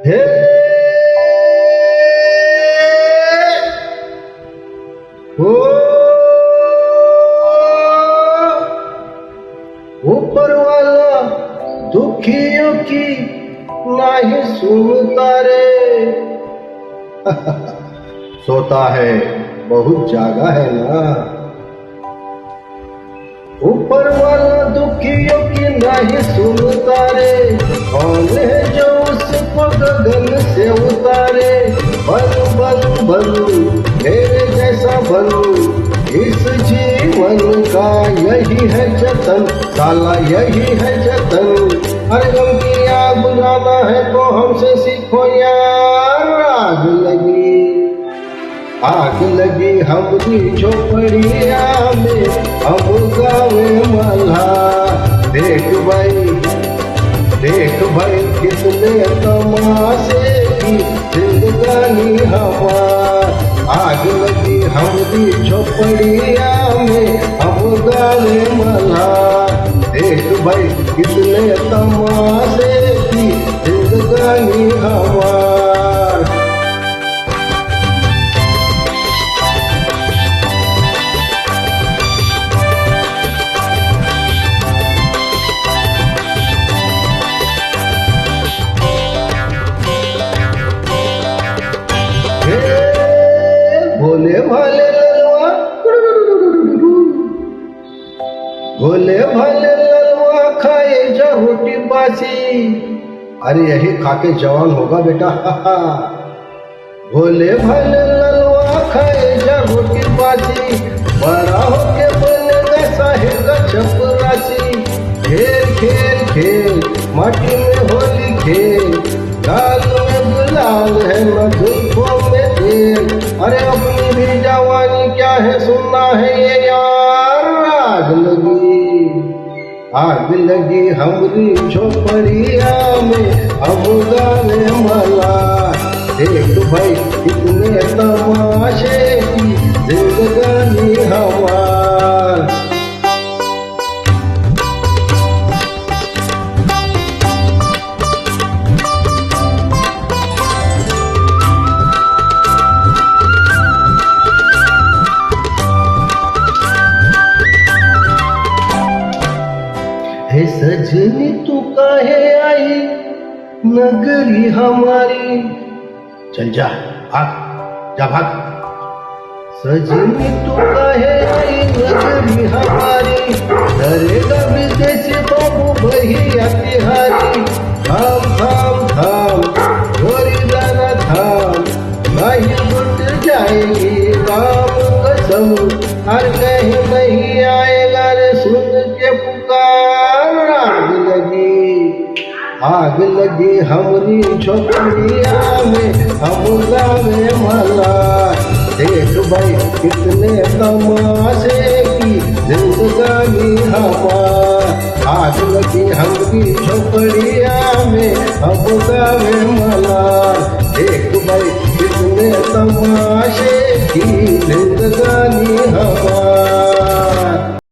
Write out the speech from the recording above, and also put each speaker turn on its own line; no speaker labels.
हे ओ ऊपर वाला दुखियों की नहीं सुनता रे। सोता है बहुत जागा है ना। ऊपर वाला दुखियों की नहीं सुनता रे। कौन है जो उसको गगन से उतारे। बनू बनू बनू मेरे जैसा बनू, इस जीवन का यही है जतन, साला यही है जतन। अरे गम की आग बुझाना है तो हमसे सीखो यार। आग लगी हमारी झोपड़िया में, हम गावे मल्हा। देख भाई कितने तमाशे की जिंदगानी हमार। आग लगी हमारी झोपड़िया में, हम गावे मल्हा। देख भाई कितने तमाशे की जिंदगानी हमार। भोले भाले ललवा, भोले भाले ललवा खाए जा रोटी बासी। अरे यही खाके जवान होगा बेटा। भोले भाले ललवा खाए जा रोटी बासी, बड़ा होके बनेगा साहेब का चपरासी। खेल खेल खेल माटी में होली खेल, गाल में गुलाल है मधुर में तेल। अरे अपनी भी जवानी क्या है सुनना है ये यार। आग लगी हमारी झोपड़िया में, हम गावे मला। देख भाई कितने तमाशे की जिंदगानी हमार। हे सजनी तू काहे आई नगरी हमारी। चल जा भाग, जा भाग। सजनी तू काहे आई नगरी हमारी, डरेगा विदेशी बाबू भैया तिहारी। थाम थाम थाम गोरी जरा थाम, नहीं लुट जाएगी राम कसम। हर कहीं नहीं आएगा रे सुन के पुकार। आग लगी हमारी झोपड़िया में, हम गावे मला। देख भाई कितने तमाशे की जिंदगानी हमार। आग लगी हमारी झोपड़िया में, हम गावे मला। देख भाई कितने तमाशे की जिंदगानी हमार।